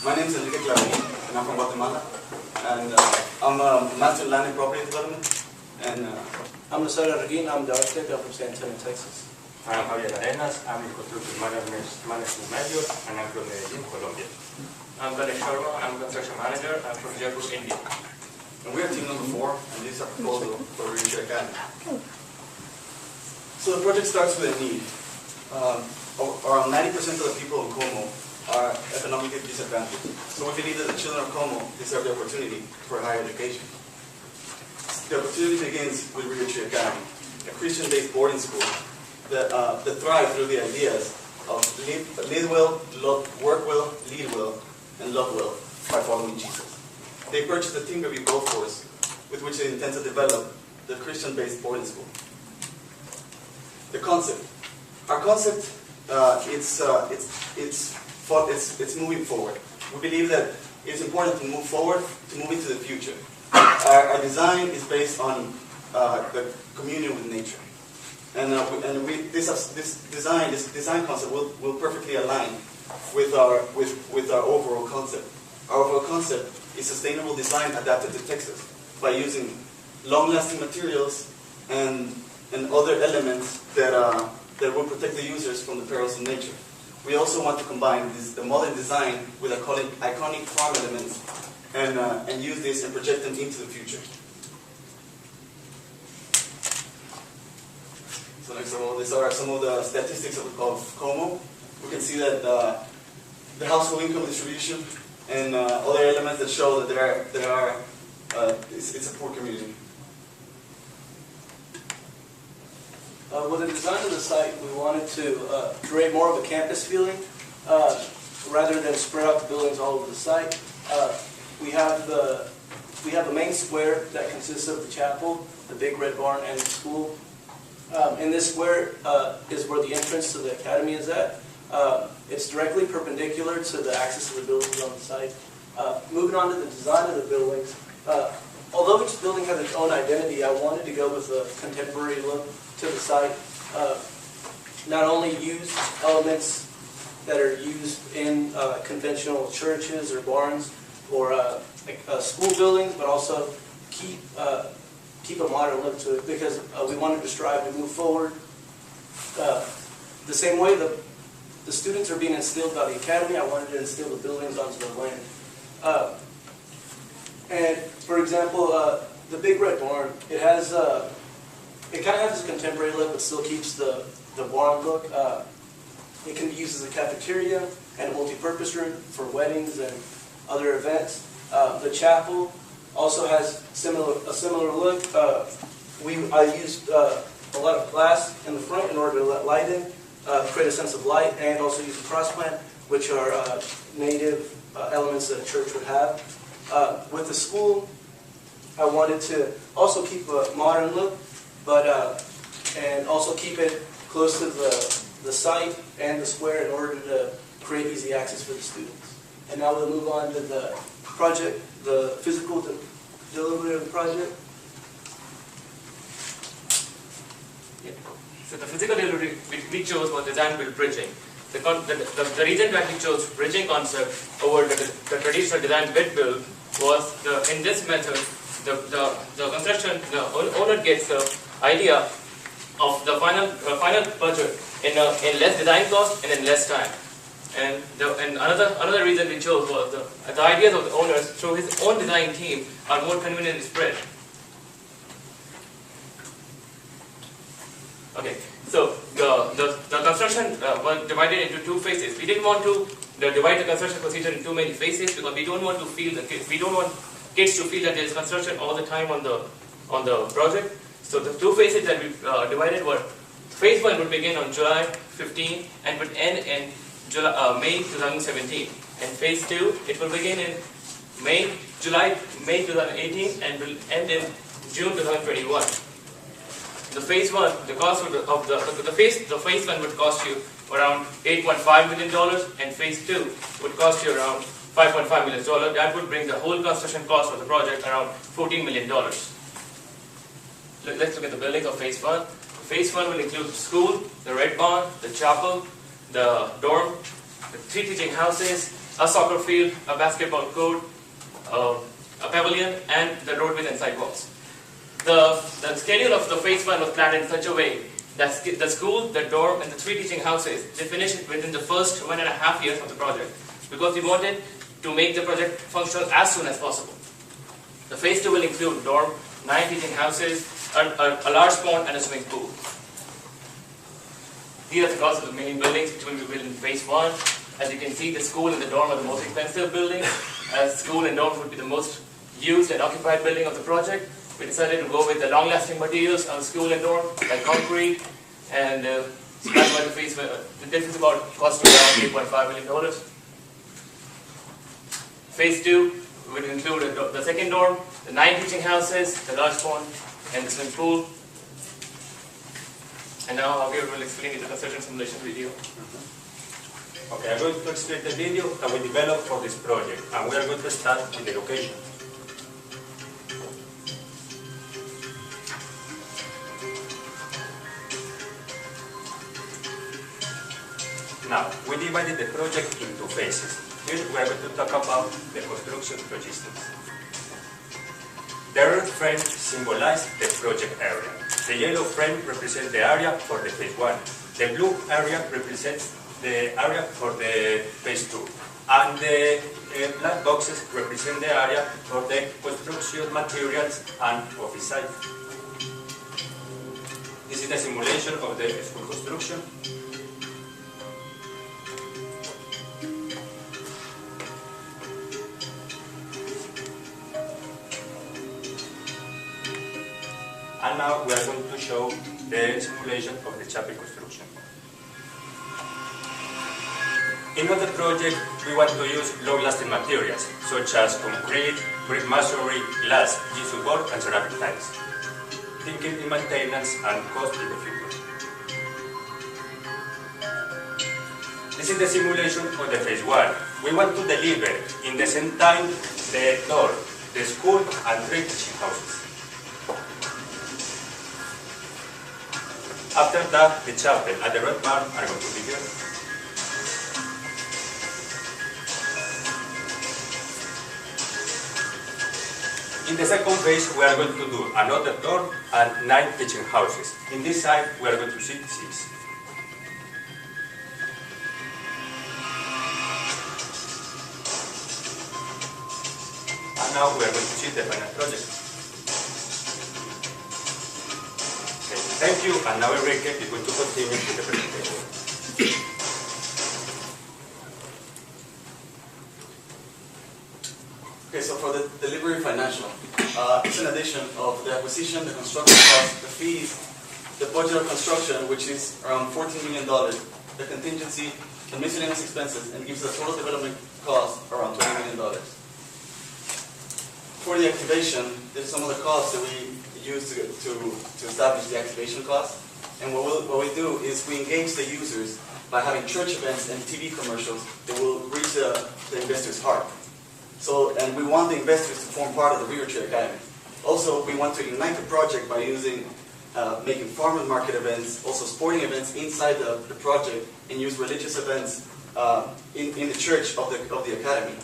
My name is Enrique Claverín, and I'm from Guatemala. And I'm a Master in Land and Property Development. And I'm Lucero Reguin, I'm the architect. I'm from San Antonio, Texas. I'm Javier Arenas, I'm a construction management major, and I'm from Medellin, Colombia. I'm Ganesh Sharma, I'm a construction manager, I'm from Jaipur, India. and we are team number 4, and this is our proposal for RIVERTREE Academy. So the project starts with a need. Around 90% of the people of Como are economically disadvantaged. So we believe that the children of Como deserve the opportunity for higher education. The opportunity begins with RIVERTREE Academy, a Christian-based boarding school that thrive through the ideas of live well, work well, lead well, and love well by following Jesus. They purchased a team review golf course with which they intend to develop the Christian-based boarding school. The concept. Our concept, it's moving forward. We believe that it's important to move forward, to move into the future. Our design is based on the communion with nature. And this design concept will perfectly align with our overall concept. Our overall concept is sustainable design adapted to Texas by using long-lasting materials and other elements that will protect the users from the perils of nature. We also want to combine the modern design with iconic farm elements and use this and project them into the future. So next of all, these are some of the statistics of Como. We can see that the household income distribution and other elements that show that it's a poor community. With the design of the site, we wanted to create more of a campus feeling rather than spread out the buildings all over the site. We have the main square that consists of the chapel, the big red barn, and the school. In this square is where the entrance to the academy is at. It's directly perpendicular to the axis of the buildings on the site. Moving on to the design of the buildings, although each building has its own identity, I wanted to go with a contemporary look to the site. Not only use elements that are used in conventional churches or barns or school buildings, but also keep a modern look to it, because we wanted to strive to move forward the same way the students are being instilled by the academy. I wanted to instill the buildings onto the land. And for example, the big red barn, it has it kind of has this contemporary look, but still keeps the barn look. It can be used as a cafeteria and a multi-purpose room for weddings and other events. The chapel also has a similar look. I used a lot of glass in the front in order to let light in, create a sense of light, and also use a cross plan, which are native elements that a church would have. With the school, I wanted to also keep a modern look, but and also keep it close to the site and the square in order to create easy access for the students. And now we'll move on to the project, the physical delivery of the project. Yeah. So the physical delivery we chose was design-build bridging. The reason that we chose bridging concept over the traditional design-build was in this method, the construction, the owner gets the idea of the final budget in less design cost and in less time. And another reason we chose was the ideas of the owners through his own design team are more conveniently spread. Okay, so the construction was divided into 2 phases. We didn't want to divide the construction procedure in too many phases because we don't want kids to feel that there is construction all the time on the project. So the 2 phases that we divided were: phase 1 would begin on July 15 and would end in May 2017, and phase 2 it will begin in May 2018 and will end in June 2021. The phase 1, the cost of the phase 1 would cost you around $8.5 million, and phase 2 would cost you around $5.5 million. That would bring the whole construction cost of the project around $14 million. Let's look at the building of phase 1. Phase 1 will include the school, the red barn, the chapel, the dorm, the 3 teaching houses, a soccer field, a basketball court, a pavilion, and the roadways and sidewalks. The schedule of the phase 1 was planned in such a way that the school, the dorm, and the 3 teaching houses, they finished within the first 1.5 years of the project, because we wanted to make the project functional as soon as possible. The phase 2 will include dorm, 9 teaching houses, a large pond, and a swimming pool. These are the costs of the main buildings which will be built in phase 1. As you can see, the school and the dorm are the most expensive buildings, as school and dorm would be the most used and occupied building of the project. We decided to go with the long-lasting materials on school and dorm, like concrete, and spread by the phase. This is about costing around $8.5 million. Phase 2 will include the second dorm, the 9 teaching houses, the large pond, and the swimming pool. And now Javier will explain the construction simulation video. Okay, I'm going to explain the video that we developed for this project, and we are going to start with the location. Now, we divided the project into phases. Here we are going to talk about the construction logistics. The red frame symbolizes the project area. The yellow frame represents the area for the phase 1. The blue area represents the area for the phase 2. And the black boxes represent the area for the construction materials and office site. This is the simulation of the school construction. And now we are going to show the simulation of the chapel construction. In other project, we want to use long-lasting materials, such as concrete, brick masonry, glass, gypsum board, and ceramic tiles, thinking in maintenance and cost in the future. This is the simulation of the phase 1. We want to deliver in the same time the door, the school, and 3 teaching houses. After that, the chapel and the red barn are going to be here. In the second phase, we are going to do another door and 9 teaching houses. In this side, we are going to see 6. And now we are going to see the final project. Okay, thank you, and now Enrique is going to continue with the presentation. Okay, so for the delivery financial, it's an addition of the acquisition, the construction cost, the fees, the budget of construction, which is around $14 million, the contingency, the miscellaneous expenses, and gives a total development cost around $20 million. For the activation, there's some of the costs that we use to establish the activation cost. And what we do is we engage the users by having church events and TV commercials that will reach the investor's heart. So, and we want the investors to form part of the RIVERTREE Academy. Also, we want to ignite the project by making farmers market events, also sporting events inside the project, and use religious events in the church of the academy.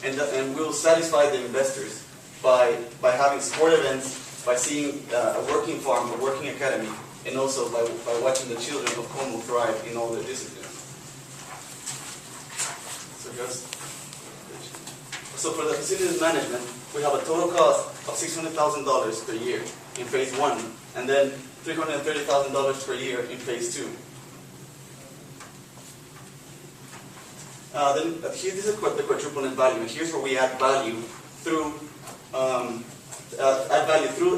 And we'll satisfy the investors by having sport events, by seeing a working farm, a working academy, and also by watching the children of Como thrive in all their disciplines. So for the facilities management, we have a total cost of $600,000 per year in phase 1, and then $330,000 per year in phase 2. Then here, this is the quadruple value, and here's where we add value through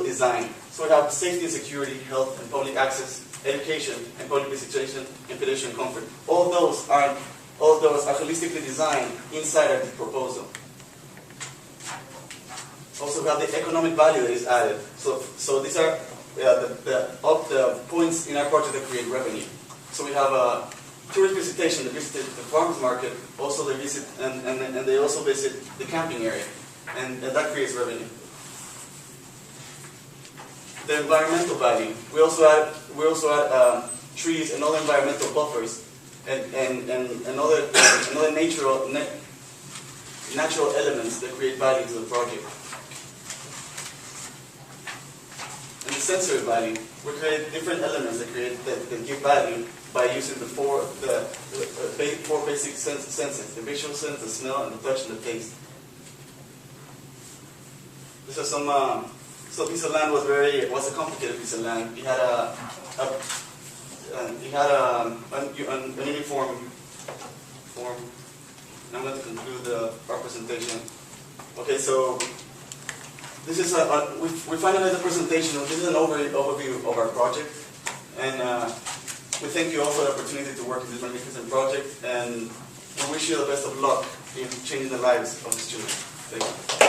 design. So we have safety and security, health and public access, education and public visitation, and pedestrian comfort. All those are holistically designed inside of the proposal. Also, we have the economic value that is added. So these are the points in our project that create revenue. So we have a tourist visitation, they visit the farmers market, also they visit and they also visit the camping area, and that creates revenue. The environmental value, we also add trees and other environmental buffers and another natural elements that create value to the project. And the sensory value, we create different elements that give value by using the four basic senses: the visual sense, the smell, and the touch, and the taste. This is some. So piece of land was a complicated piece of land. We had an uniform form. I'm going to conclude our presentation. Okay, so this is we finalized the presentation. This is an overview of our project, and we thank you all for the opportunity to work in this magnificent project, and we wish you the best of luck in changing the lives of the students. Thank you.